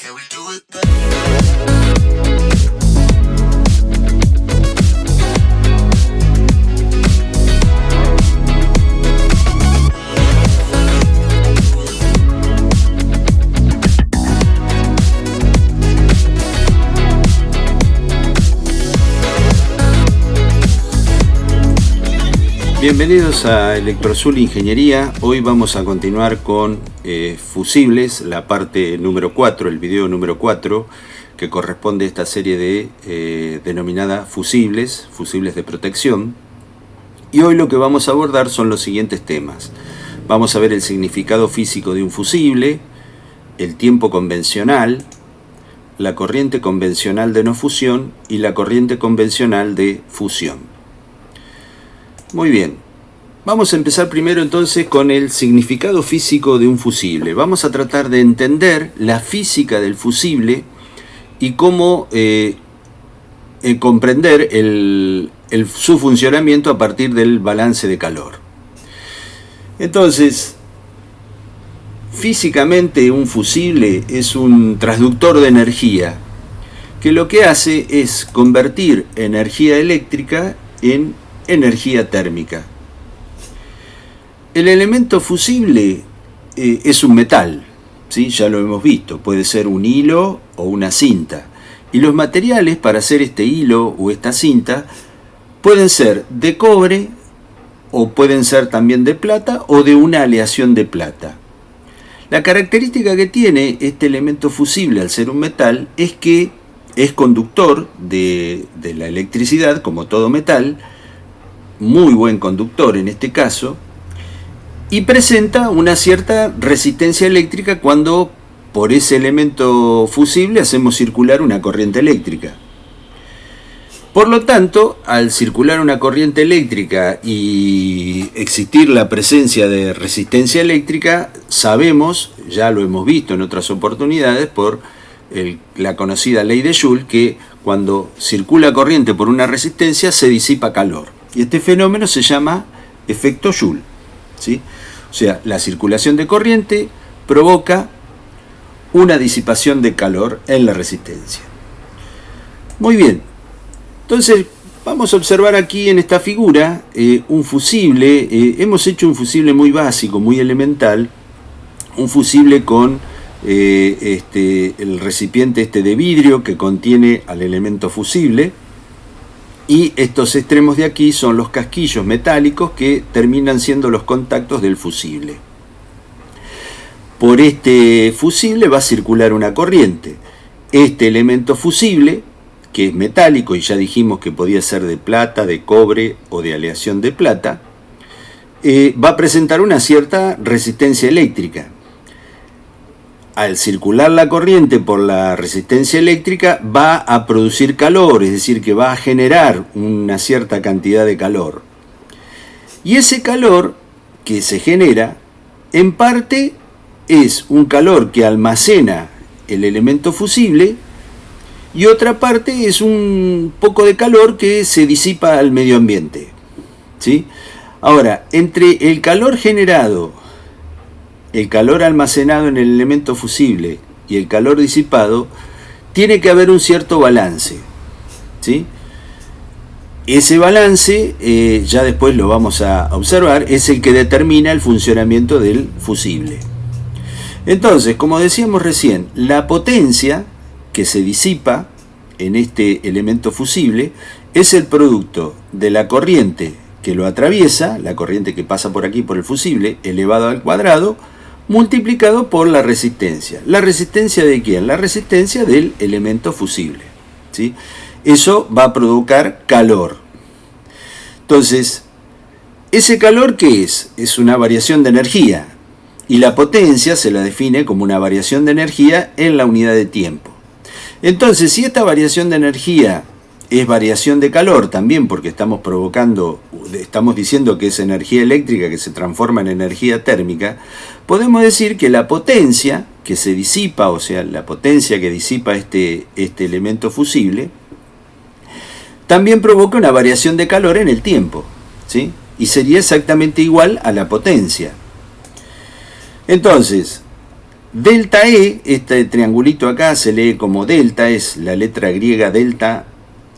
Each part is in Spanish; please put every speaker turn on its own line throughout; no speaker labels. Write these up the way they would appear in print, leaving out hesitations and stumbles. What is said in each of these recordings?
Can we do it?
Bienvenidos a Electrosul Ingeniería. Hoy vamos a continuar con fusibles, la parte número 4, el video número 4, que corresponde a esta serie de denominada fusibles de protección. Y hoy lo que vamos a abordar son los siguientes temas. Vamos a ver el significado físico de un fusible, el tiempo convencional, la corriente convencional de no fusión y la corriente convencional de fusión. Muy bien, vamos a empezar primero entonces con el significado físico de un fusible. Vamos a tratar de entender la física del fusible y cómo comprender su funcionamiento a partir del balance de calor. Entonces, físicamente un fusible es un transductor de energía que lo que hace es convertir energía eléctrica en energía térmica. El elemento fusible es un metal, ¿sí? Ya lo hemos visto, puede ser un hilo o una cinta. Y los materiales para hacer este hilo o esta cinta pueden ser de cobre o pueden ser también de plata o de una aleación de plata. La característica que tiene este elemento fusible al ser un metal es que es conductor de la electricidad, como todo metal, muy buen conductor en este caso, y presenta una cierta resistencia eléctrica cuando por ese elemento fusible hacemos circular una corriente eléctrica. Por lo tanto, al circular una corriente eléctrica y existir la presencia de resistencia eléctrica, sabemos, ya lo hemos visto en otras oportunidades por la conocida ley de Joule, que cuando circula corriente por una resistencia se disipa calor. Y este fenómeno se llama efecto Joule, ¿sí? O sea, la circulación de corriente provoca una disipación de calor en la resistencia. Muy bien, entonces vamos a observar aquí en esta figura un fusible. Hemos hecho un fusible muy básico, muy elemental, un fusible con el recipiente de vidrio que contiene al elemento fusible. Y estos extremos de aquí son los casquillos metálicos que terminan siendo los contactos del fusible. Por este fusible va a circular una corriente. Este elemento fusible, que es metálico y ya dijimos que podía ser de plata, de cobre o de aleación de plata, va a presentar una cierta resistencia eléctrica. Al circular la corriente por la resistencia eléctrica va a producir calor, es decir, que va a generar una cierta cantidad de calor. Y ese calor que se genera, en parte, es un calor que almacena el elemento fusible y otra parte es un poco de calor que se disipa al medio ambiente, ¿sí? Ahora, entre el calor generado, el calor almacenado en el elemento fusible y el calor disipado, tiene que haber un cierto balance, ¿sí? Ese balance, ya después lo vamos a observar, es el que determina el funcionamiento del fusible. Entonces, como decíamos recién, la potencia que se disipa en este elemento fusible es el producto de la corriente que lo atraviesa, la corriente que pasa por aquí por el fusible, elevado al cuadrado, multiplicado por la resistencia. ¿La resistencia de quién? La resistencia del elemento fusible, ¿sí? Eso va a provocar calor. Entonces, ¿ese calor qué es? Es una variación de energía. Y la potencia se la define como una variación de energía en la unidad de tiempo. Entonces, si esta variación de energía es variación de calor también, porque estamos diciendo que es energía eléctrica que se transforma en energía térmica, podemos decir que la potencia que se disipa, o sea, la potencia que disipa este elemento fusible, también provoca una variación de calor en el tiempo, ¿sí? Y sería exactamente igual a la potencia. Entonces, Delta E, este triangulito acá se lee como delta, es la letra griega delta,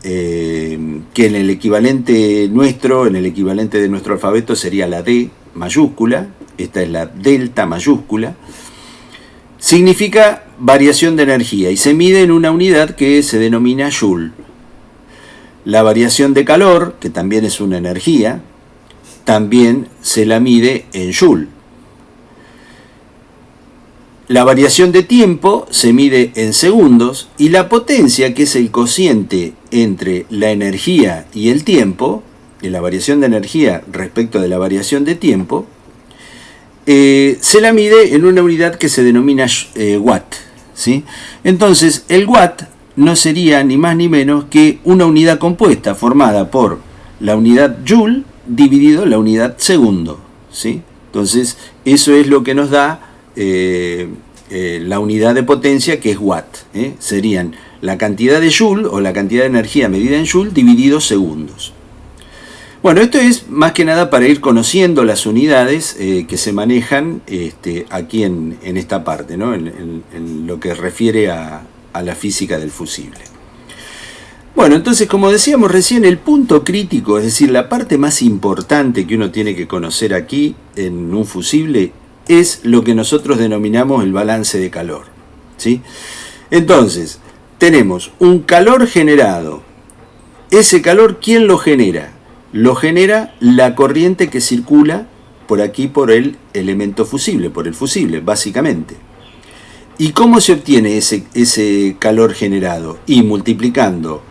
que en el equivalente nuestro, en el equivalente de nuestro alfabeto sería la D mayúscula, esta es la delta mayúscula, significa variación de energía y se mide en una unidad que se denomina Joule. La variación de calor, que también es una energía, también se la mide en Joule. La variación de tiempo se mide en segundos y la potencia, que es el cociente entre la energía y el tiempo, de la variación de energía respecto de la variación de tiempo, se la mide en una unidad que se denomina watt, ¿sí? Entonces, el watt no sería ni más ni menos que una unidad compuesta formada por la unidad joule dividido la unidad segundo, ¿sí? Entonces, eso es lo que nos da la unidad de potencia, que es watt, serían la cantidad de joule o la cantidad de energía medida en joule dividido segundos. Bueno, esto es más que nada para ir conociendo las unidades que se manejan aquí en esta parte, ¿no? En lo que refiere a la física del fusible. Bueno, entonces, como decíamos recién, el punto crítico, es decir, la parte más importante que uno tiene que conocer aquí en un fusible, es lo que nosotros denominamos el balance de calor, ¿sí? Entonces, tenemos un calor generado. Ese calor, ¿quién lo genera? Lo genera la corriente que circula por aquí, por el elemento fusible, por el fusible, básicamente. ¿Y cómo se obtiene ese calor generado? Y multiplicando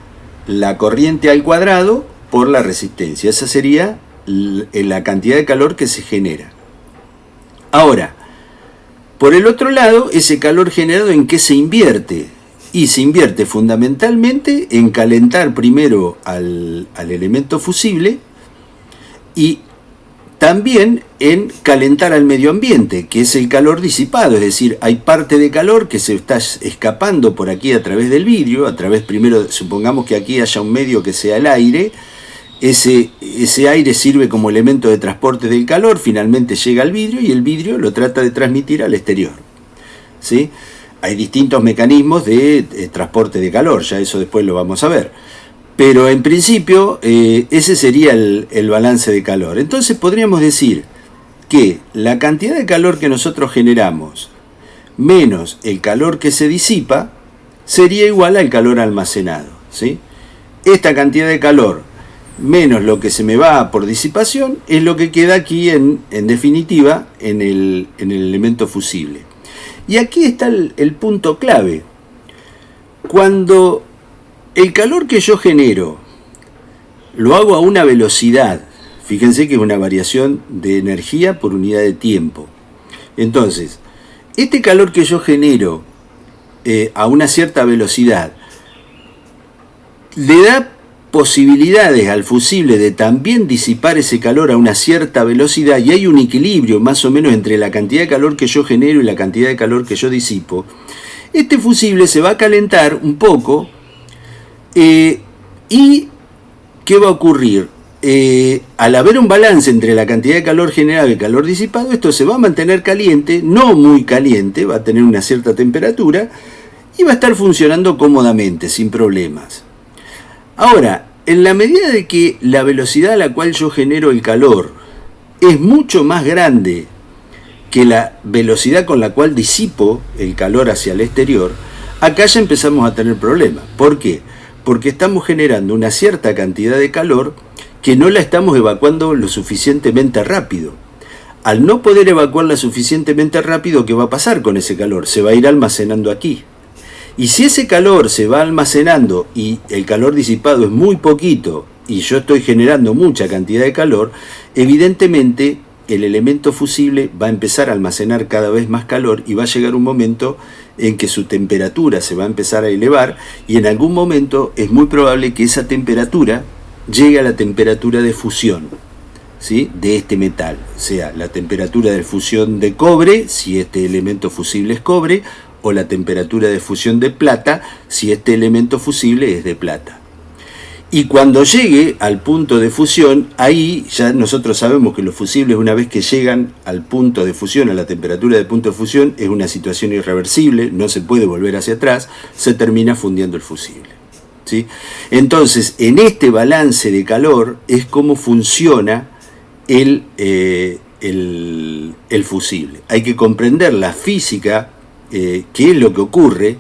la corriente al cuadrado por la resistencia. Esa sería la cantidad de calor que se genera. Ahora, por el otro lado, ese calor generado, ¿en qué se invierte? Y se invierte fundamentalmente en calentar primero al elemento fusible y también en calentar al medio ambiente, que es el calor disipado, es decir, hay parte de calor que se está escapando por aquí a través del vidrio, a través primero, supongamos que aquí haya un medio que sea el aire. Ese aire sirve como elemento de transporte del calor, finalmente llega al vidrio y el vidrio lo trata de transmitir al exterior, ¿sí? Hay distintos mecanismos de transporte de calor, ya eso después lo vamos a ver. Pero en principio ese sería el balance de calor. Entonces podríamos decir que la cantidad de calor que nosotros generamos menos el calor que se disipa sería igual al calor almacenado, ¿sí? Esta cantidad de calor menos lo que se me va por disipación es lo que queda aquí en definitiva en el elemento fusible. Y aquí está el punto clave. Cuando el calor que yo genero lo hago a una velocidad, fíjense que es una variación de energía por unidad de tiempo. Entonces, este calor que yo genero a una cierta velocidad le da posibilidades al fusible de también disipar ese calor a una cierta velocidad, y hay un equilibrio más o menos entre la cantidad de calor que yo genero y la cantidad de calor que yo disipo. Este fusible se va a calentar un poco y ¿qué va a ocurrir? Al haber un balance entre la cantidad de calor generado y el calor disipado, esto se va a mantener caliente, no muy caliente, va a tener una cierta temperatura y va a estar funcionando cómodamente, sin problemas. Ahora, en la medida de que la velocidad a la cual yo genero el calor es mucho más grande que la velocidad con la cual disipo el calor hacia el exterior, acá ya empezamos a tener problemas. ¿Por qué? Porque estamos generando una cierta cantidad de calor que no la estamos evacuando lo suficientemente rápido. Al no poder evacuarla suficientemente rápido, ¿qué va a pasar con ese calor? Se va a ir almacenando aquí. Y si ese calor se va almacenando y el calor disipado es muy poquito y yo estoy generando mucha cantidad de calor, evidentemente el elemento fusible va a empezar a almacenar cada vez más calor y va a llegar un momento en que su temperatura se va a empezar a elevar, y en algún momento es muy probable que esa temperatura llegue a la temperatura de fusión, ¿sí?, de este metal, o sea, la temperatura de fusión de cobre, si este elemento fusible es cobre, o la temperatura de fusión de plata, si este elemento fusible es de plata. Y cuando llegue al punto de fusión, ahí ya nosotros sabemos que los fusibles, una vez que llegan al punto de fusión, a la temperatura de punto de fusión, es una situación irreversible, no se puede volver hacia atrás, se termina fundiendo el fusible, ¿sí? Entonces, en este balance de calor es como funciona el fusible. Hay que comprender la física, qué es lo que ocurre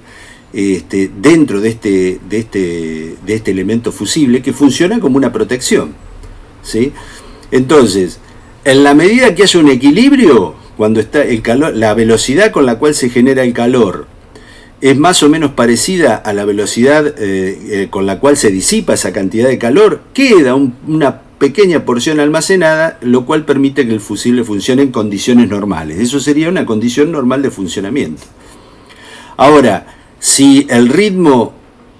dentro de este elemento fusible, que funciona como una protección, ¿sí? Entonces, en la medida que haya un equilibrio, cuando está el calor, la velocidad con la cual se genera el calor es más o menos parecida a la velocidad con la cual se disipa esa cantidad de calor, queda una pequeña porción almacenada, lo cual permite que el fusible funcione en condiciones normales. Eso sería una condición normal de funcionamiento. Ahora, si el ritmo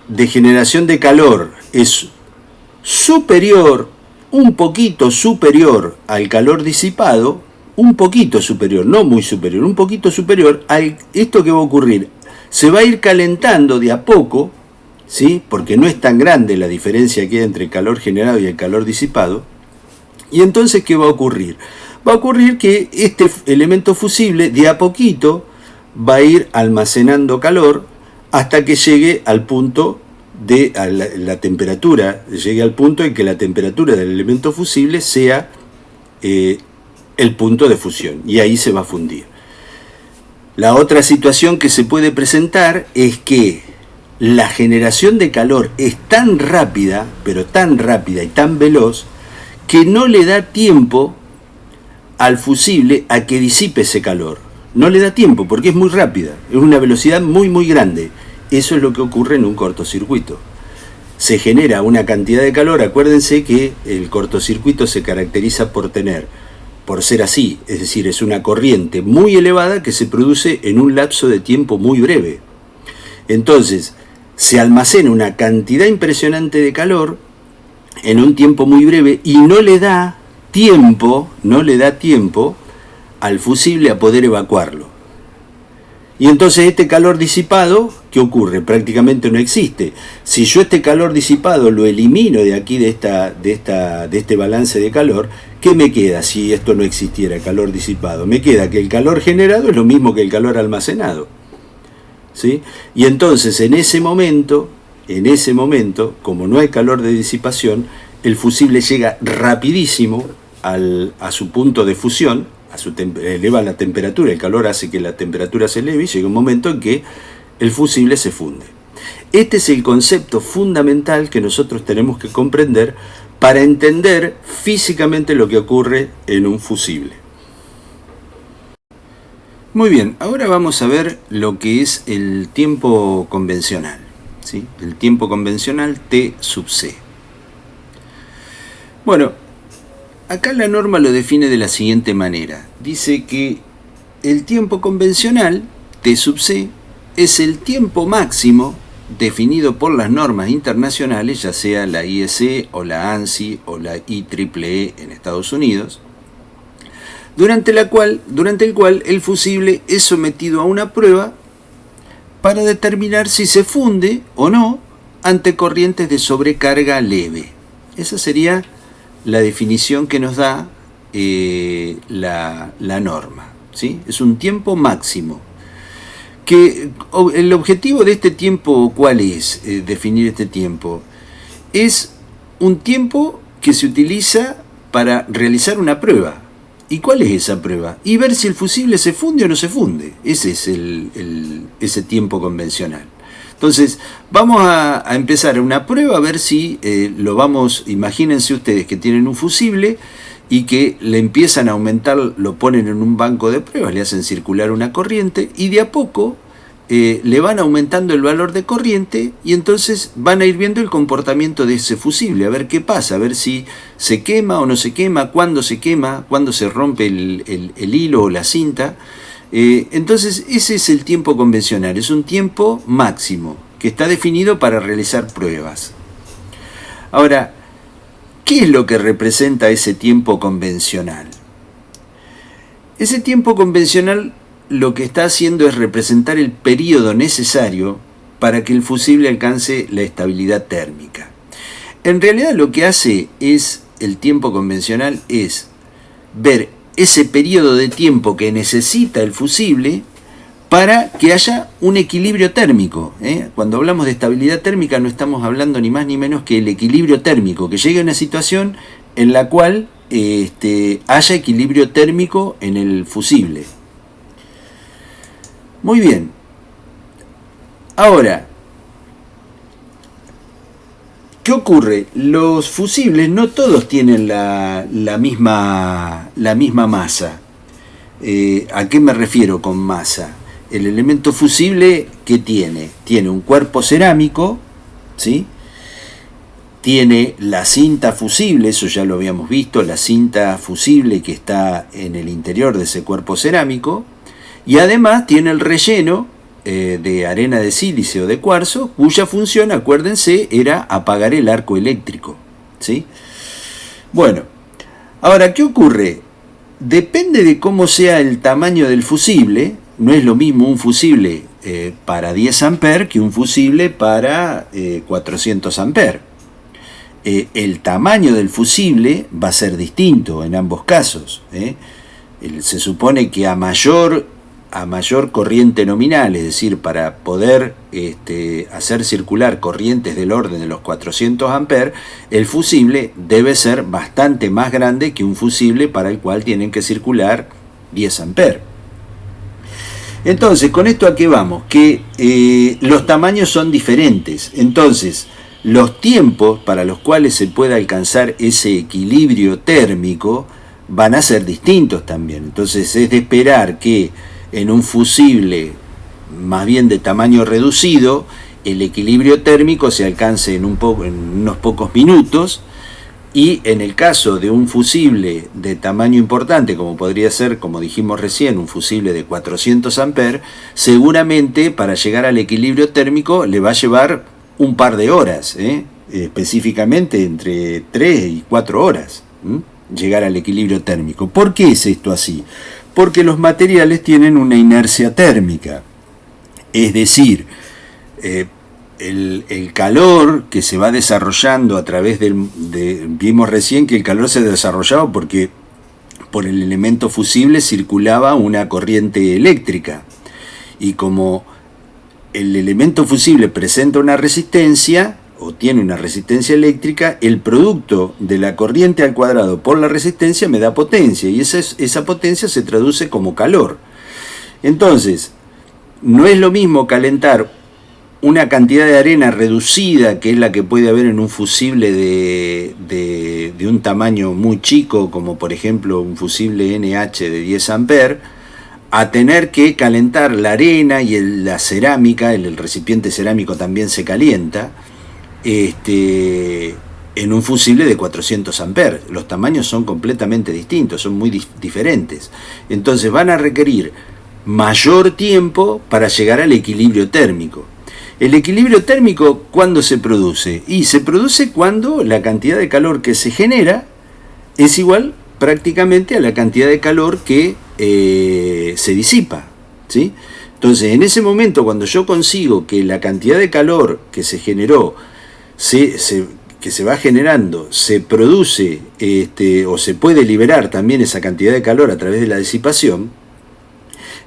de generación de calor es superior, un poquito superior al calor disipado, un poquito superior, no muy superior, un poquito superior, ¿esto qué va a ocurrir? Se va a ir calentando de a poco, ¿sí? Porque no es tan grande la diferencia que hay entre el calor generado y el calor disipado. Y entonces, ¿qué va a ocurrir? Va a ocurrir que este elemento fusible de a poquito va a ir almacenando calor hasta que llegue al punto de la temperatura, llegue al punto en que la temperatura del elemento fusible sea el punto de fusión, y ahí se va a fundir. La otra situación que se puede presentar es que la generación de calor es tan rápida, pero tan rápida y tan veloz, que no le da tiempo al fusible a que disipe ese calor. No le da tiempo porque es muy rápida, es una velocidad muy muy grande. Eso es lo que ocurre en un cortocircuito. Se genera una cantidad de calor. Acuérdense que el cortocircuito se caracteriza por ser así, es decir, es una corriente muy elevada que se produce en un lapso de tiempo muy breve. Entonces, se almacena una cantidad impresionante de calor en un tiempo muy breve y no le da tiempo al fusible a poder evacuarlo. Y entonces este calor disipado, ¿qué ocurre? Prácticamente no existe. Si yo este calor disipado lo elimino de aquí, de este balance de calor, ¿qué me queda si esto no existiera, calor disipado? Me queda que el calor generado es lo mismo que el calor almacenado, ¿sí? Y entonces en ese momento, como no hay calor de disipación, el fusible llega rapidísimo a su punto de fusión, eleva la temperatura, el calor hace que la temperatura se eleve y llega un momento en que el fusible se funde. Este es el concepto fundamental que nosotros tenemos que comprender para entender físicamente lo que ocurre en un fusible. Muy bien, ahora vamos a ver lo que es el tiempo convencional, ¿sí? El tiempo convencional T sub C. Bueno, acá la norma lo define de la siguiente manera. Dice que el tiempo convencional, T sub C, es el tiempo máximo definido por las normas internacionales, ya sea la IEC o la ANSI o la IEEE en Estados Unidos, durante el cual el fusible es sometido a una prueba para determinar si se funde o no ante corrientes de sobrecarga leve. Esa sería la definición que nos da la norma, ¿sí? Es un tiempo máximo. Que el objetivo de este tiempo, ¿cuál es? Definir este tiempo. Es un tiempo que se utiliza para realizar una prueba. ¿Y cuál es esa prueba? Y ver si el fusible se funde o no se funde. Ese es ese tiempo convencional. Entonces, vamos a empezar una prueba a ver si imagínense ustedes que tienen un fusible y que le empiezan a aumentar, lo ponen en un banco de pruebas, le hacen circular una corriente y de a poco le van aumentando el valor de corriente y entonces van a ir viendo el comportamiento de ese fusible, a ver qué pasa, a ver si se quema o no se quema, cuándo se rompe el hilo o la cinta. Entonces ese es el tiempo convencional, es un tiempo máximo que está definido para realizar pruebas. Ahora, ¿qué es lo que representa ese tiempo convencional? Ese tiempo convencional lo que está haciendo es representar el periodo necesario para que el fusible alcance la estabilidad térmica. En realidad lo que hace es, el tiempo convencional, es ver ese periodo de tiempo que necesita el fusible para que haya un equilibrio térmico. Cuando hablamos de estabilidad térmica no estamos hablando ni más ni menos que el equilibrio térmico, que llegue a una situación en la cual haya equilibrio térmico en el fusible. Muy bien. Ahora, ¿qué ocurre? Los fusibles no todos tienen la misma masa. ¿A qué me refiero con masa? El elemento fusible, ¿qué tiene? Tiene un cuerpo cerámico, ¿sí? Tiene la cinta fusible, eso ya lo habíamos visto, la cinta fusible que está en el interior de ese cuerpo cerámico, y además tiene el relleno de arena de sílice o de cuarzo, cuya función, acuérdense, era apagar el arco eléctrico, ¿sí? Bueno, ahora, ¿qué ocurre? Depende de cómo sea el tamaño del fusible. No es lo mismo un fusible para 10 amperes que un fusible para 400 amperes. El tamaño del fusible va a ser distinto en ambos casos. Se supone que a mayor corriente nominal, es decir, para poder hacer circular corrientes del orden de los 400 amperes, el fusible debe ser bastante más grande que un fusible para el cual tienen que circular 10 amperes. Entonces, ¿con esto a qué vamos? Que los tamaños son diferentes. Entonces, los tiempos para los cuales se puede alcanzar ese equilibrio térmico van a ser distintos también. Entonces, es de esperar que en un fusible más bien de tamaño reducido, el equilibrio térmico se alcance en unos pocos minutos, y en el caso de un fusible de tamaño importante, como podría ser, como dijimos recién, un fusible de 400 amperes, seguramente para llegar al equilibrio térmico le va a llevar un par de horas, específicamente entre 3 y 4 horas, llegar al equilibrio térmico. ¿Por qué es esto así? Porque los materiales tienen una inercia térmica, es decir, el calor que se va desarrollando a través vimos recién que el calor se desarrollaba porque por el elemento fusible circulaba una corriente eléctrica, y como el elemento fusible presenta una resistencia o tiene una resistencia eléctrica, el producto de la corriente al cuadrado por la resistencia me da potencia, y esa potencia se traduce como calor. Entonces, no es lo mismo calentar una cantidad de arena reducida, que es la que puede haber en un fusible de un tamaño muy chico, como por ejemplo un fusible NH de 10 amperes, a tener que calentar la arena y la cerámica, el recipiente cerámico también se calienta, en un fusible de 400 amperes. Los tamaños son completamente distintos, son muy diferentes. Entonces van a requerir mayor tiempo para llegar al equilibrio térmico. El equilibrio térmico, ¿cuándo se produce? Y se produce cuando la cantidad de calor que se genera es igual prácticamente a la cantidad de calor que se disipa, ¿sí? Entonces, en ese momento, cuando yo consigo que la cantidad de calor que se generó, que se va generando, se produce o se puede liberar también esa cantidad de calor a través de la disipación,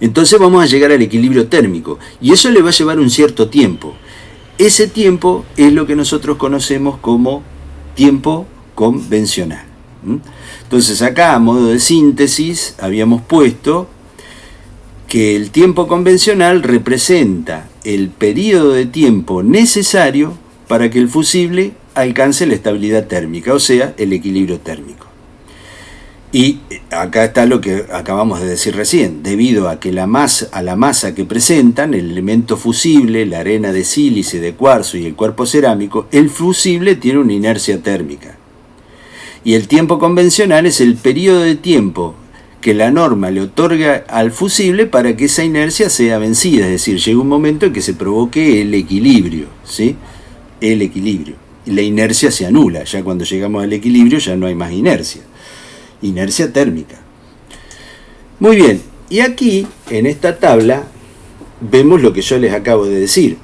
entonces vamos a llegar al equilibrio térmico, y eso le va a llevar un cierto tiempo. Ese tiempo es lo que nosotros conocemos como tiempo convencional. Entonces acá, a modo de síntesis, habíamos puesto que el tiempo convencional representa el periodo de tiempo necesario para que el fusible alcance la estabilidad térmica, o sea, el equilibrio térmico. Y acá está lo que acabamos de decir recién: debido a que la masa que presentan, el elemento fusible, la arena de sílice, de cuarzo y el cuerpo cerámico, el fusible tiene una inercia térmica. Y el tiempo convencional es el periodo de tiempo que la norma le otorga al fusible para que esa inercia sea vencida, es decir, llega un momento en que se provoque el equilibrio, ¿sí? El equilibrio. Y la inercia se anula, ya cuando llegamos al equilibrio ya no hay más inercia térmica. Muy bien, y aquí en esta tabla vemos lo que yo les acabo de decir.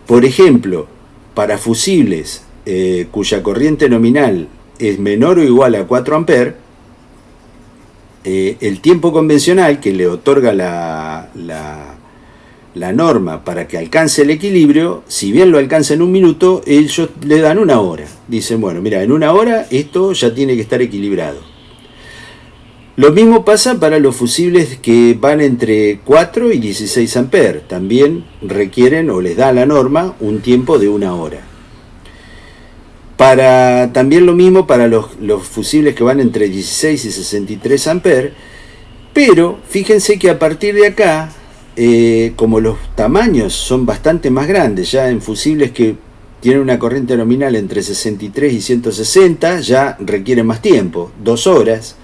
Por ejemplo, para fusibles cuya corriente nominal es menor o igual a 4 amperes, el tiempo convencional que le otorga la norma para que alcance el equilibrio, si bien lo alcanza en 1 minuto, ellos le dan 1 hora. Dicen, bueno, mira, en 1 hora esto ya tiene que estar equilibrado. Lo mismo pasa para los fusibles que van entre 4 y 16 amperes. También requieren o les da la norma un tiempo de 1 hora. También lo mismo para los fusibles que van entre 16 y 63 amperes. Pero fíjense que a partir de acá, como los tamaños son bastante más grandes, ya en fusibles que tienen una corriente nominal entre 63 y 160, ya requieren más tiempo, 2 horas.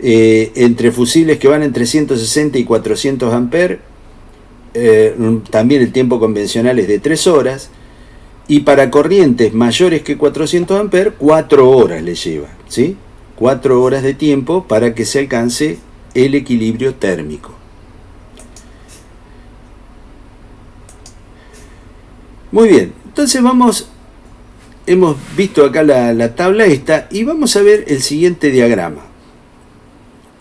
Entre fusibles que van entre 160 y 400 amperes, también el tiempo convencional es de 3 horas. Y para corrientes mayores que 400 amperes, 4 horas le lleva, ¿sí? 4 horas de tiempo para que se alcance el equilibrio térmico. Muy bien, entonces hemos visto acá la tabla esta y vamos a ver el siguiente diagrama.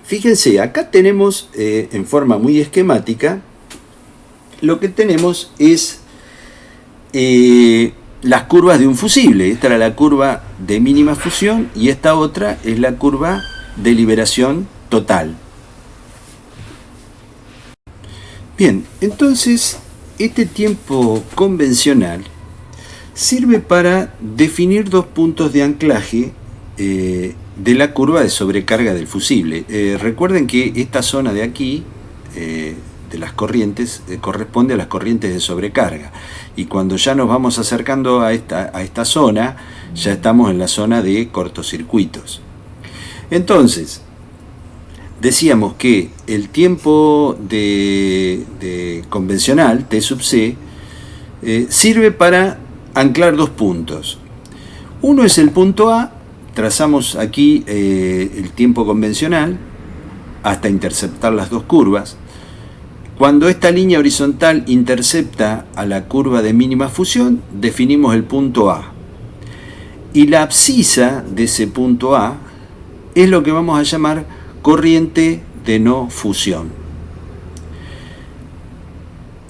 Fíjense, acá tenemos en forma muy esquemática, lo que tenemos es las curvas de un fusible. Esta era la curva de mínima fusión y esta otra es la curva de liberación total. Bien, entonces este tiempo convencional sirve para definir 2 puntos de anclaje de la curva de sobrecarga del fusible. Recuerden que esta zona de aquí, de las corrientes, corresponde a las corrientes de sobrecarga. Y cuando ya nos vamos acercando a esta zona, ya estamos en la zona de cortocircuitos. Entonces, decíamos que el tiempo de convencional, T sub C, sirve para anclar 2 puntos. Uno es el punto A, trazamos aquí el tiempo convencional hasta interceptar las 2 curvas. Cuando esta línea horizontal intercepta a la curva de mínima fusión, definimos el punto A. Y la abscisa de ese punto A es lo que vamos a llamar corriente de no fusión.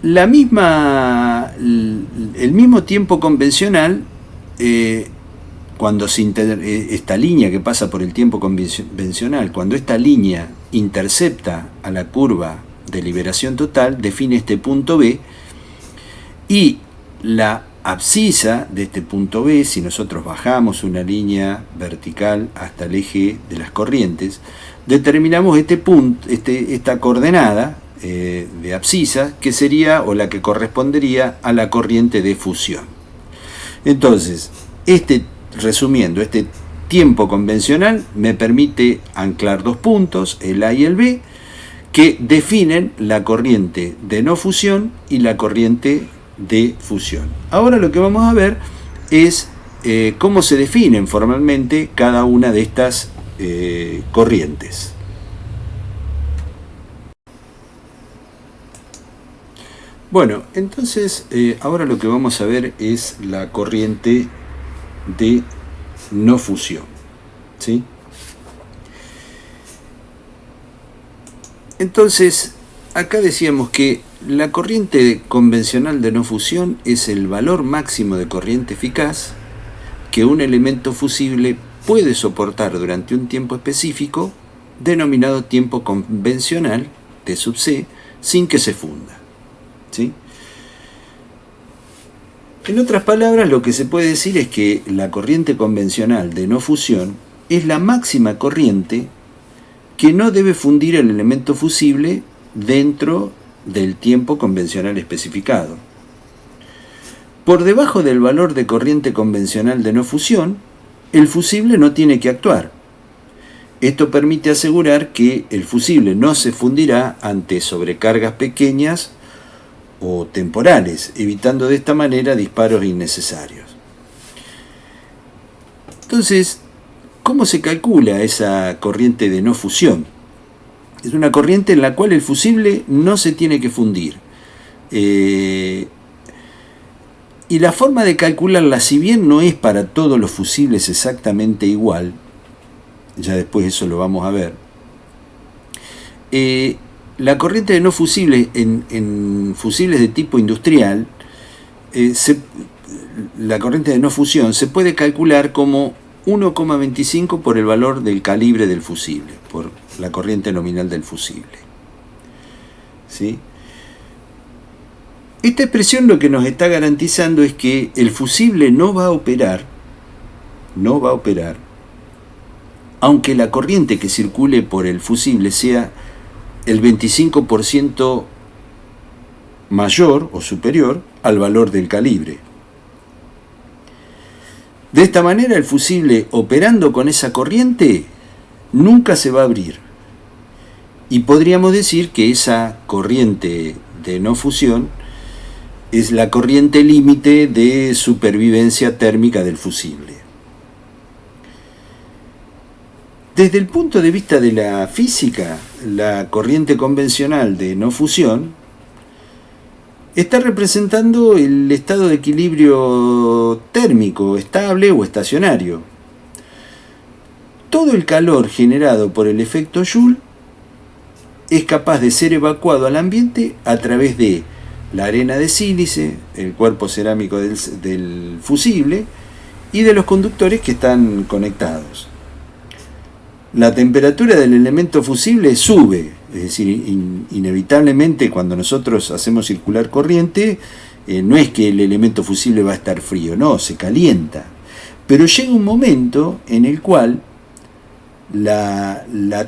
El mismo tiempo convencional, cuando esta línea que pasa por el tiempo convencional, cuando esta línea intercepta a la curva de liberación total, define este punto B, y la abscisa de este punto B, si nosotros bajamos una línea vertical hasta el eje de las corrientes, determinamos esta coordenada de abscisa, que sería o la que correspondería a la corriente de fusión. Entonces, resumiendo, este tiempo convencional me permite anclar 2 puntos, el A y el B, que definen la corriente de no fusión y la corriente de fusión. Ahora lo que vamos a ver es cómo se definen formalmente cada una de estas corrientes. Bueno, entonces ahora lo que vamos a ver es la corriente de no fusión, ¿sí? Entonces, acá decíamos que la corriente convencional de no fusión es el valor máximo de corriente eficaz que un elemento fusible puede soportar durante un tiempo específico, denominado tiempo convencional, T sub C, sin que se funda, ¿sí? En otras palabras, lo que se puede decir es que la corriente convencional de no fusión es la máxima corriente que no debe fundir el elemento fusible dentro del tiempo convencional especificado. Por debajo del valor de corriente convencional de no fusión, el fusible no tiene que actuar. Esto permite asegurar que el fusible no se fundirá ante sobrecargas pequeñas o temporales, evitando de esta manera disparos innecesarios. Entonces, ¿cómo se calcula esa corriente de no fusión? Es una corriente en la cual el fusible no se tiene que fundir. Y la forma de calcularla, si bien no es para todos los fusibles exactamente igual, ya después eso lo vamos a ver, la corriente de no fusibles en fusibles de tipo industrial, la corriente de no fusión se puede calcular como 1,25 por el valor del calibre del fusible, por la corriente nominal del fusible. ¿Sí? Esta expresión lo que nos está garantizando es que el fusible no va a operar, aunque la corriente que circule por el fusible sea el 25% mayor o superior al valor del calibre. De esta manera, el fusible operando con esa corriente nunca se va a abrir. Y podríamos decir que esa corriente de no fusión es la corriente límite de supervivencia térmica del fusible. Desde el punto de vista de la física, la corriente convencional de no fusión está representando el estado de equilibrio térmico estable o estacionario. Todo el calor generado por el efecto Joule es capaz de ser evacuado al ambiente a través de la arena de sílice, el cuerpo cerámico del fusible y de los conductores que están conectados. La temperatura del elemento fusible sube, es decir, inevitablemente cuando nosotros hacemos circular corriente, no es que el elemento fusible va a estar frío, no, se calienta. Pero llega un momento en el cual la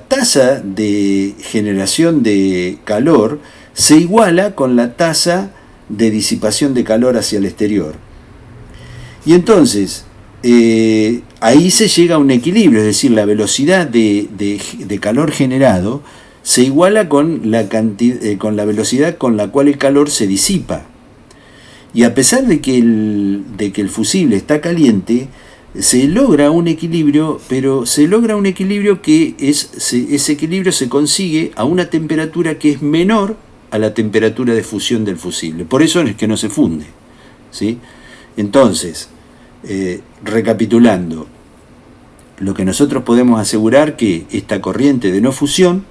tasa de generación de calor se iguala con la tasa de disipación de calor hacia el exterior. Y entonces, ahí se llega a un equilibrio, es decir, la velocidad de calor generado se iguala con la velocidad con la cual el calor se disipa. Y a pesar de que el fusible está caliente, se logra un equilibrio, pero se logra un equilibrio que ese equilibrio se consigue a una temperatura que es menor a la temperatura de fusión del fusible. Por eso es que no se funde, ¿sí? Entonces, recapitulando, lo que nosotros podemos asegurar que esta corriente de no fusión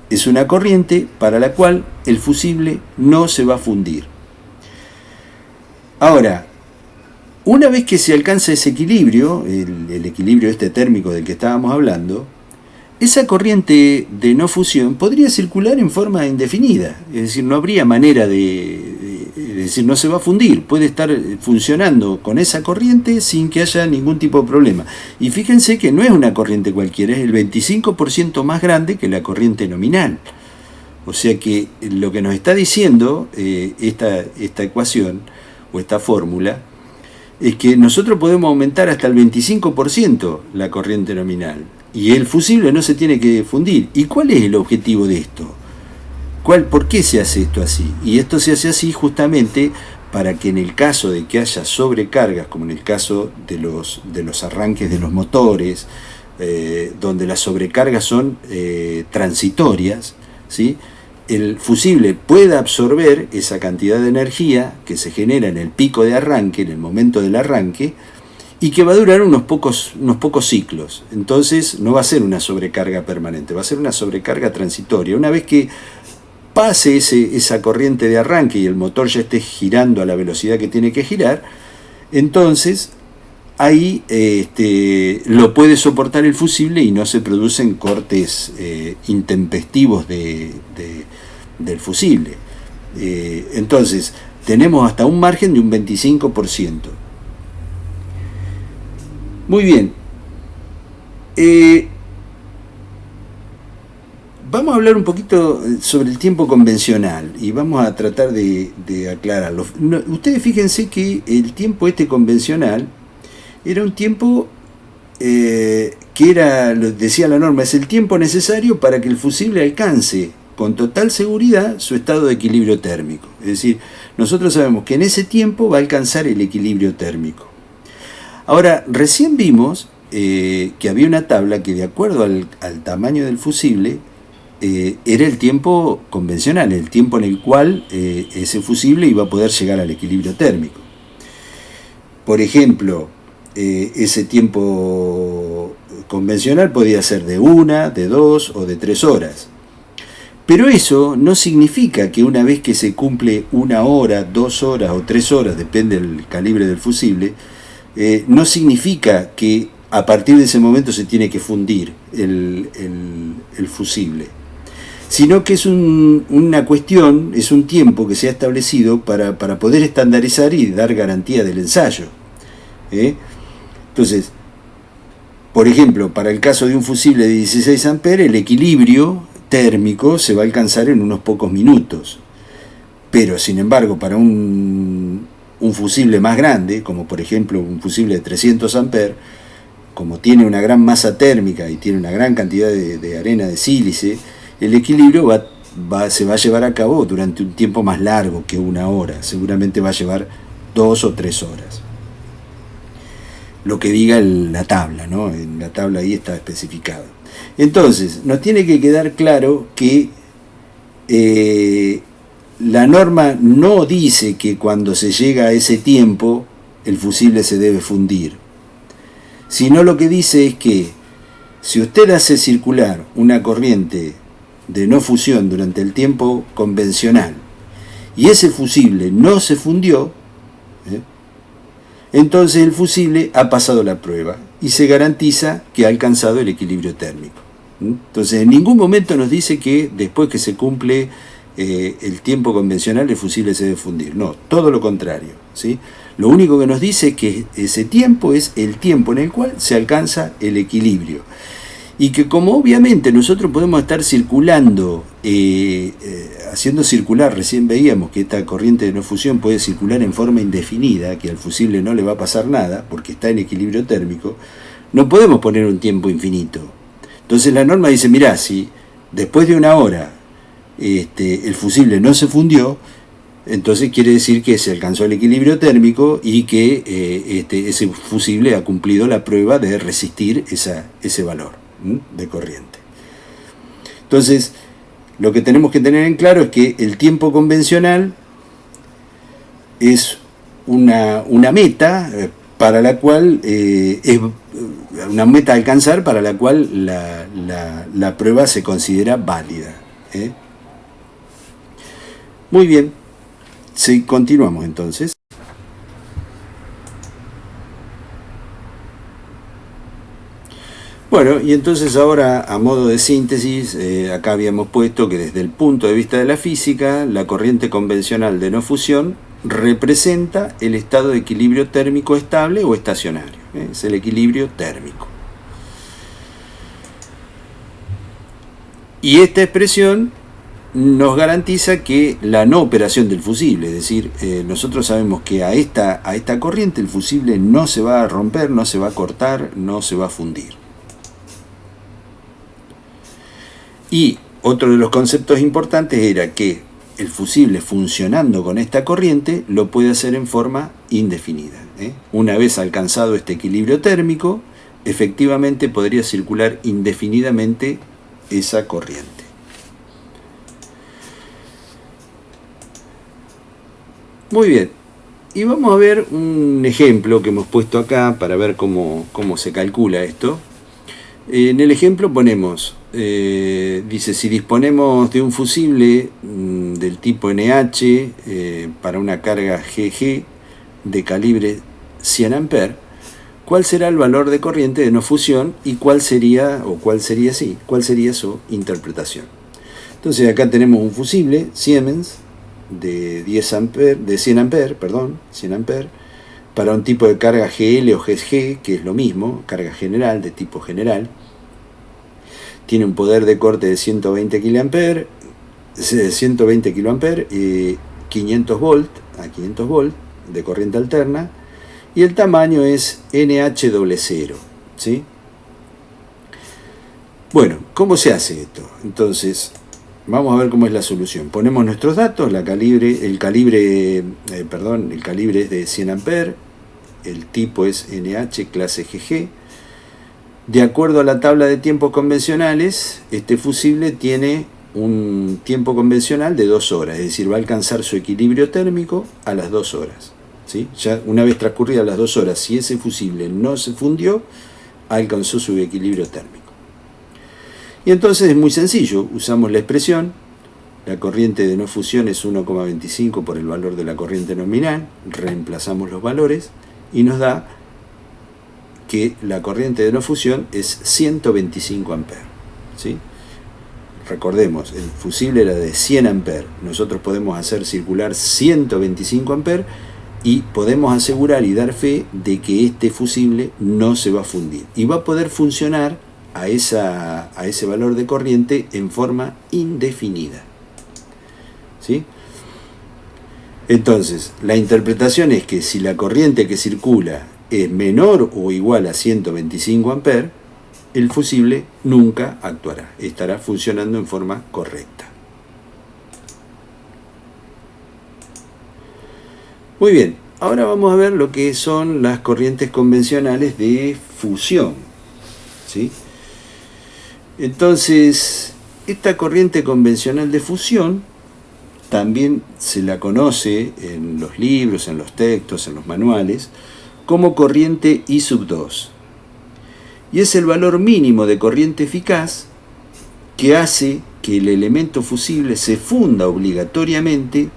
es una corriente para la cual el fusible no se va a fundir. Ahora, una vez que se alcanza ese equilibrio, el equilibrio este térmico del que estábamos hablando, esa corriente de no fusión podría circular en forma indefinida, es decir, no habría manera es decir, no se va a fundir, puede estar funcionando con esa corriente sin que haya ningún tipo de problema. Y fíjense que no es una corriente cualquiera, es el 25% más grande que la corriente nominal. O sea que lo que nos está diciendo esta ecuación o esta fórmula es que nosotros podemos aumentar hasta el 25% la corriente nominal y el fusible no se tiene que fundir. ¿Y cuál es el objetivo de esto? ¿Por qué se hace esto así? Y esto se hace así justamente para que en el caso de que haya sobrecargas, como en el caso de los arranques de los motores, donde las sobrecargas son transitorias, ¿sí?, el fusible pueda absorber esa cantidad de energía que se genera en el pico de arranque, en el momento del arranque, y que va a durar unos pocos ciclos. Entonces no va a ser una sobrecarga permanente, va a ser una sobrecarga transitoria. Una vez que pase esa corriente de arranque y el motor ya esté girando a la velocidad que tiene que girar, entonces ahí lo puede soportar el fusible y no se producen cortes intempestivos del fusible. Entonces tenemos hasta un margen de un 25%. Muy bien. Vamos a hablar un poquito sobre el tiempo convencional y vamos a tratar de aclararlo. Ustedes fíjense que el tiempo convencional era un tiempo que era, lo decía la norma, es el tiempo necesario para que el fusible alcance con total seguridad su estado de equilibrio térmico. Es decir, nosotros sabemos que en ese tiempo va a alcanzar el equilibrio térmico. Ahora, recién vimos que había una tabla que de acuerdo al tamaño del fusible era el tiempo convencional, el tiempo en el cual ese fusible iba a poder llegar al equilibrio térmico. Por ejemplo, ese tiempo convencional podía ser de 1, de 2 o de 3 horas. Pero eso no significa que una vez que se cumple 1 hora, 2 horas o 3 horas, depende del calibre del fusible, no significa que a partir de ese momento se tiene que fundir el fusible, sino que es una cuestión, es un tiempo que se ha establecido para poder estandarizar y dar garantía del ensayo. Entonces, por ejemplo, para el caso de un fusible de 16 amperes, el equilibrio térmico se va a alcanzar en unos pocos minutos. Pero, sin embargo, para un fusible más grande, como por ejemplo un fusible de 300 amperes, como tiene una gran masa térmica y tiene una gran cantidad de arena de sílice, el equilibrio se va a llevar a cabo durante un tiempo más largo que 1 hora. Seguramente va a llevar 2 o 3 horas. Lo que diga la tabla, ¿no? En la tabla ahí está especificado. Entonces, nos tiene que quedar claro que la norma no dice que cuando se llega a ese tiempo el fusible se debe fundir, sino lo que dice es que si usted hace circular una corriente de no fusión durante el tiempo convencional y ese fusible no se fundió, entonces el fusible ha pasado la prueba y se garantiza que ha alcanzado el equilibrio térmico. Entonces en ningún momento nos dice que después que se cumple el tiempo convencional el fusible se debe fundir. No, todo lo contrario, ¿sí? Lo único que nos dice es que ese tiempo es el tiempo en el cual se alcanza el equilibrio. Y que como obviamente nosotros podemos estar circulando, haciendo circular, recién veíamos que esta corriente de no fusión puede circular en forma indefinida, que al fusible no le va a pasar nada porque está en equilibrio térmico, no podemos poner un tiempo infinito. Entonces la norma dice, mirá, si después de 1 hora el fusible no se fundió, entonces quiere decir que se alcanzó el equilibrio térmico y que ese fusible ha cumplido la prueba de resistir ese valor de corriente. Entonces, lo que tenemos que tener en claro es que el tiempo convencional es una meta para la cual es una meta a alcanzar, para la cual la prueba se considera válida. Muy bien, sí, continuamos entonces. Bueno, y entonces ahora, a modo de síntesis, acá habíamos puesto que desde el punto de vista de la física, la corriente convencional de no fusión representa el estado de equilibrio térmico estable o estacionario. Es el equilibrio térmico. Y esta expresión nos garantiza que la no operación del fusible, es decir, nosotros sabemos que a esta corriente el fusible no se va a romper, no se va a cortar, no se va a fundir. Y otro de los conceptos importantes era que el fusible funcionando con esta corriente lo puede hacer en forma indefinida. Una vez alcanzado este equilibrio térmico, efectivamente podría circular indefinidamente esa corriente. Muy bien, y vamos a ver un ejemplo que hemos puesto acá para ver cómo se calcula esto. En el ejemplo ponemos, dice, si disponemos de un fusible del tipo NH para una carga GG de calibre 100 amperes, ¿cuál será el valor de corriente de no fusión y cuál sería su interpretación? Entonces acá tenemos un fusible Siemens de 100 amperes, para un tipo de carga GL o GG, que es lo mismo, carga general, de tipo general. Tiene un poder de corte de 120 kA, 500 volt de corriente alterna, y el tamaño es NH00, ¿sí? Bueno, ¿cómo se hace esto? Entonces, vamos a ver cómo es la solución. Ponemos nuestros datos, el calibre es de 100 amperes, el tipo es NH clase GG. De acuerdo a la tabla de tiempos convencionales, este fusible tiene un tiempo convencional de 2 horas, es decir, va a alcanzar su equilibrio térmico a las 2 horas. ¿sí? Ya una vez transcurridas las 2 horas, si ese fusible no se fundió, alcanzó su equilibrio térmico. Y entonces es muy sencillo, usamos la expresión, la corriente de no fusión es 1,25 por el valor de la corriente nominal, reemplazamos los valores y nos da que la corriente de no fusión es 125 amperes, ¿sí? Recordemos, el fusible era de 100 amperes, nosotros podemos hacer circular 125 amperes y podemos asegurar y dar fe de que este fusible no se va a fundir y va a poder funcionar a ese valor de corriente en forma indefinida, ¿sí? Entonces, la interpretación es que si la corriente que circula es menor o igual a 125 amperes, el fusible nunca actuará, estará funcionando en forma correcta. Muy bien, ahora vamos a ver lo que son las corrientes convencionales de fusión, ¿sí? Entonces, esta corriente convencional de fusión también se la conoce en los libros, en los textos, en los manuales, como corriente I sub 2. Y es el valor mínimo de corriente eficaz que hace que el elemento fusible se funda obligatoriamente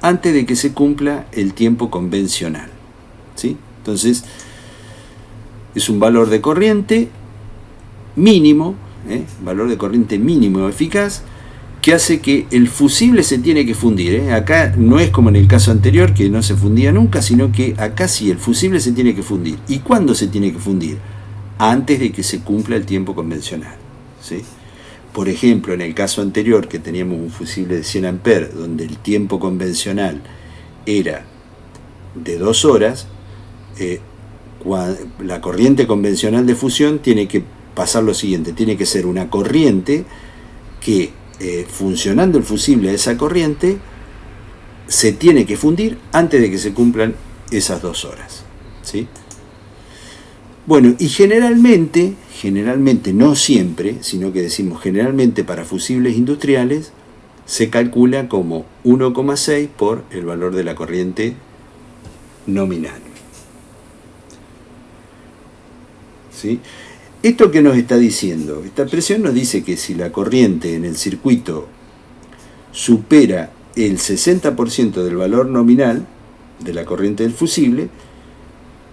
antes de que se cumpla el tiempo convencional, ¿sí? Entonces, es un valor de corriente mínimo, valor de corriente mínimo eficaz, que hace que el fusible se tiene que fundir. Acá no es como en el caso anterior, que no se fundía nunca, sino que acá sí, el fusible se tiene que fundir. ¿Y cuándo se tiene que fundir? Antes de que se cumpla el tiempo convencional, ¿sí? Por ejemplo, en el caso anterior, que teníamos un fusible de 100 amperes, donde el tiempo convencional era de 2 horas, la corriente convencional de fusión tiene que pasar lo siguiente, tiene que ser una corriente que, funcionando el fusible a esa corriente, se tiene que fundir antes de que se cumplan esas 2 horas, ¿sí? Bueno, y generalmente, no siempre, sino que decimos generalmente para fusibles industriales, se calcula como 1,6 por el valor de la corriente nominal, ¿sí? ¿Esto qué nos está diciendo? Esta expresión nos dice que si la corriente en el circuito supera el 60% del valor nominal de la corriente del fusible,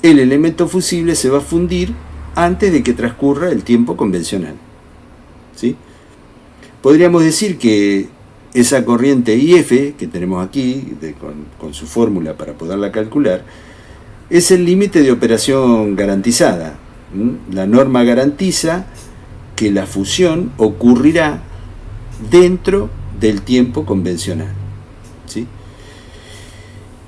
el elemento fusible se va a fundir antes de que transcurra el tiempo convencional, ¿sí? Podríamos decir que esa corriente IF que tenemos aquí, con su fórmula para poderla calcular, es el límite de operación garantizada. La norma garantiza que la fusión ocurrirá dentro del tiempo convencional, ¿sí?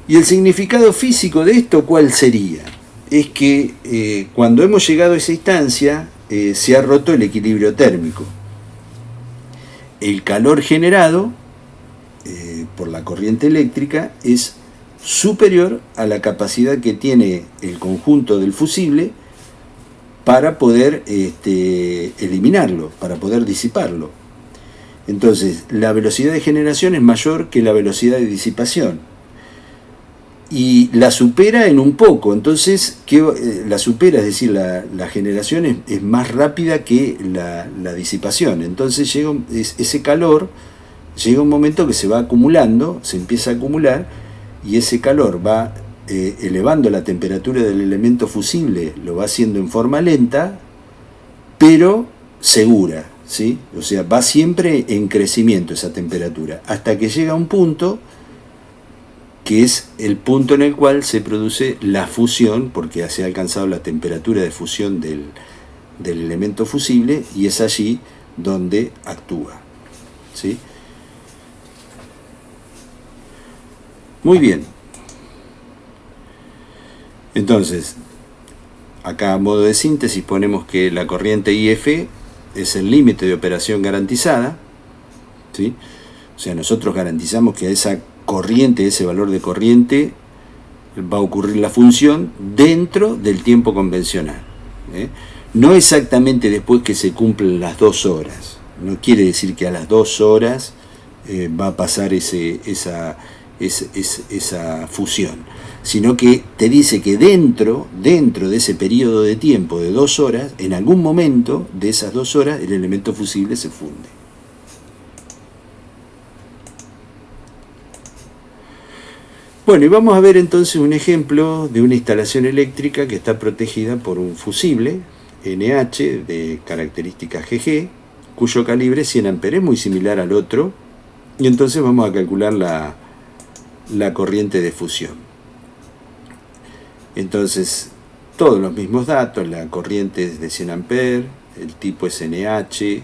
¿Y el significado físico de esto cuál sería? Es que cuando hemos llegado a esa instancia se ha roto el equilibrio térmico. El calor generado por la corriente eléctrica es superior a la capacidad que tiene el conjunto del fusible para poder eliminarlo, para poder disiparlo. Entonces, la velocidad de generación es mayor que la velocidad de disipación. Y la supera en un poco, entonces la supera, es decir, la generación es más rápida que la disipación. Entonces ese calor llega un momento que se va acumulando, se empieza a acumular, y ese calor va elevando la temperatura del elemento fusible, lo va haciendo en forma lenta, pero segura, ¿sí? O sea, va siempre en crecimiento esa temperatura, hasta que llega a un punto que es el punto en el cual se produce la fusión, porque se ha alcanzado la temperatura de fusión del elemento fusible, y es allí donde actúa, ¿sí? Muy bien. Entonces, acá a modo de síntesis ponemos que la corriente IF es el límite de operación garantizada, ¿sí? O sea, nosotros garantizamos que a esa corriente, ese valor de corriente, va a ocurrir la función dentro del tiempo convencional, no exactamente después que se cumplen las 2 horas. No quiere decir que a las 2 horas va a pasar esa esa fusión, sino que te dice que dentro de ese periodo de tiempo de 2 horas, en algún momento de esas 2 horas, el elemento fusible se funde. Bueno, y vamos a ver entonces un ejemplo de una instalación eléctrica que está protegida por un fusible NH de características GG, cuyo calibre es 100 amperes, muy similar al otro, y entonces vamos a calcular la corriente de fusión. Entonces, todos los mismos datos, la corriente es de 100 amperes, el tipo es NH,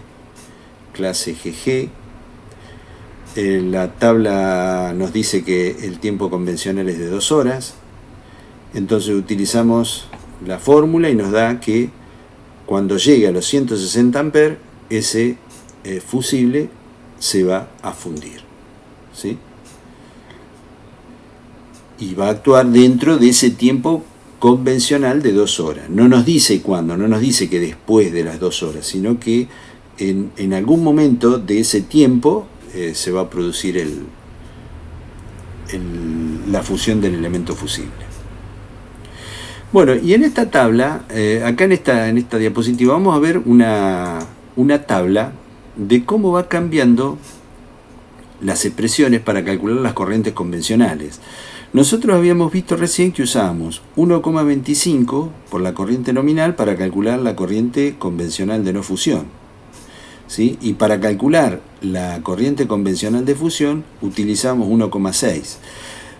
clase GG. La tabla nos dice que el tiempo convencional es de 2 horas, entonces utilizamos la fórmula y nos da que cuando llegue a los 160 amperes, ese fusible se va a fundir, ¿sí? Y va a actuar dentro de ese tiempo convencional de 2 horas. No nos dice cuándo, no nos dice que después de las 2 horas, sino que en algún momento de ese tiempo se va a producir la fusión del elemento fusible. Bueno, y en esta tabla, acá en esta diapositiva, vamos a ver una tabla de cómo va cambiando las expresiones para calcular las corrientes convencionales. Nosotros habíamos visto recién que usábamos 1,25 por la corriente nominal para calcular la corriente convencional de no fusión, ¿sí? Y para calcular la corriente convencional de fusión utilizamos 1,6.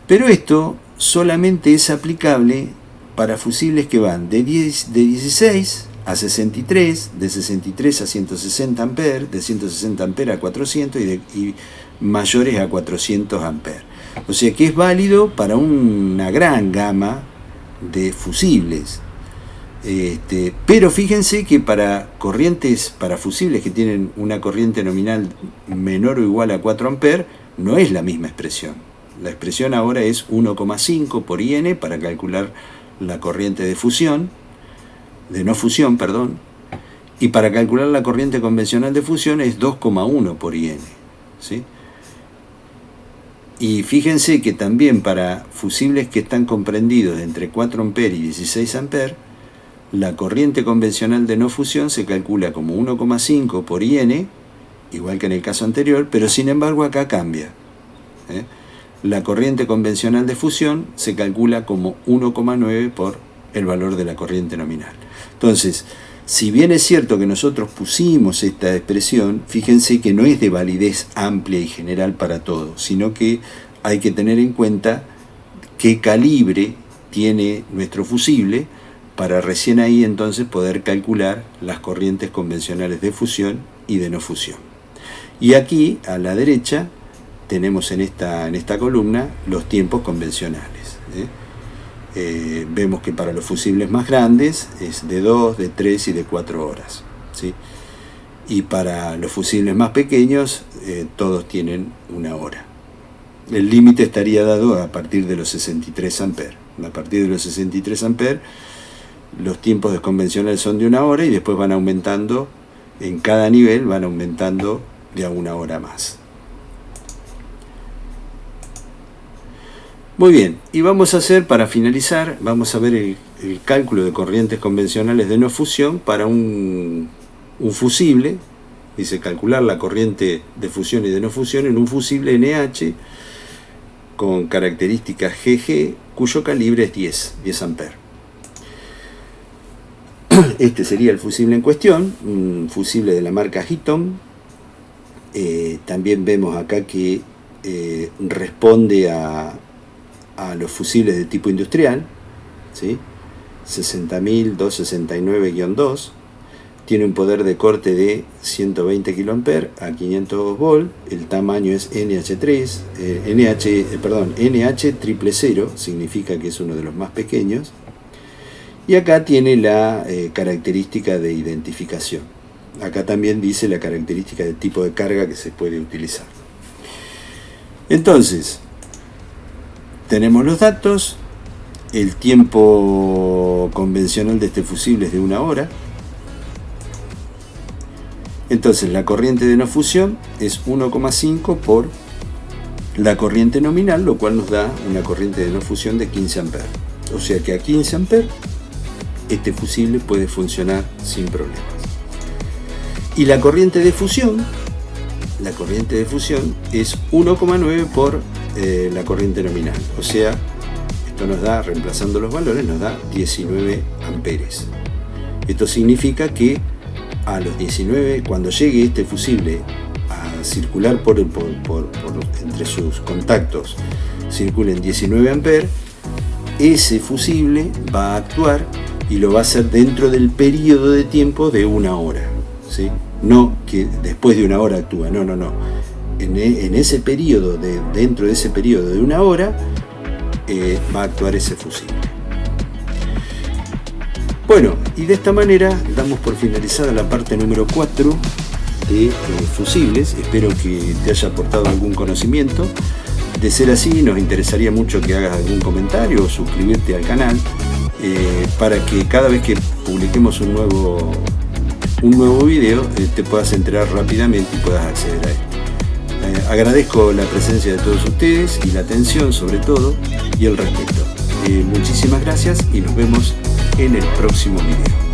Pero esto solamente es aplicable para fusibles que van de 16 a 63, de 63 a 160 amperes, de 160 amperes a 400 y mayores a 400 amperes. O sea que es válido para una gran gama de fusibles. Pero fíjense que para fusibles que tienen una corriente nominal menor o igual a 4 amperes, no es la misma expresión. La expresión ahora es 1,5 por IN para calcular la corriente de no fusión, y para calcular la corriente convencional de fusión es 2,1 por IN, ¿sí? Y fíjense que también para fusibles que están comprendidos entre 4 amperes y 16 amperes, la corriente convencional de no fusión se calcula como 1,5 por IN, igual que en el caso anterior, pero sin embargo acá cambia. La corriente convencional de fusión se calcula como 1,9 por el valor de la corriente nominal. Entonces, si bien es cierto que nosotros pusimos esta expresión, fíjense que no es de validez amplia y general para todo, sino que hay que tener en cuenta qué calibre tiene nuestro fusible para recién ahí entonces poder calcular las corrientes convencionales de fusión y de no fusión. Y aquí a la derecha tenemos en esta columna los tiempos convencionales. Vemos que para los fusibles más grandes es de 2, de 3 y de 4 horas, ¿sí? Y para los fusibles más pequeños todos tienen 1 hora. El límite estaría dado a partir de los 63 amperes. A partir de los 63 amperes los tiempos convencionales son de 1 hora y después van aumentando, en cada nivel van aumentando de a 1 hora más. Muy bien, y vamos a hacer, para finalizar, vamos a ver el cálculo de corrientes convencionales de no fusión para un fusible. Dice calcular la corriente de fusión y de no fusión en un fusible NH con características GG cuyo calibre es 10 amperes. Este sería el fusible en cuestión, un fusible de la marca Eaton. También vemos acá que responde a los fusibles de tipo industrial, ¿sí? 60.269-2, tiene un poder de corte de 120 kA a 500 volt, el tamaño es NH000, significa que es uno de los más pequeños, y acá tiene la característica de identificación. Acá también dice la característica de tipo de carga que se puede utilizar. Entonces, tenemos los datos, el tiempo convencional de este fusible es de 1 hora. Entonces la corriente de no fusión es 1,5 por la corriente nominal, lo cual nos da una corriente de no fusión de 15 amperes. O sea que a 15 amperes este fusible puede funcionar sin problemas. Y la corriente de fusión es 1,9 por la corriente nominal. O sea, esto nos da, reemplazando los valores, nos da 19 amperes. Esto significa que a los 19, cuando llegue este fusible a circular entre sus contactos, circulen 19 amperes, ese fusible va a actuar y lo va a hacer dentro del periodo de tiempo de 1 hora, ¿sí? No que después de 1 hora actúa, no. En ese periodo, dentro de ese periodo de 1 hora, va a actuar ese fusible. Bueno, y de esta manera damos por finalizada la parte número 4 de fusibles. Espero que te haya aportado algún conocimiento. De ser así, nos interesaría mucho que hagas algún comentario o suscribirte al canal para que cada vez que publiquemos un nuevo video te puedas enterar rápidamente y puedas acceder a él. Agradezco la presencia de todos ustedes y la atención sobre todo y el respeto. Muchísimas gracias y nos vemos en el próximo video.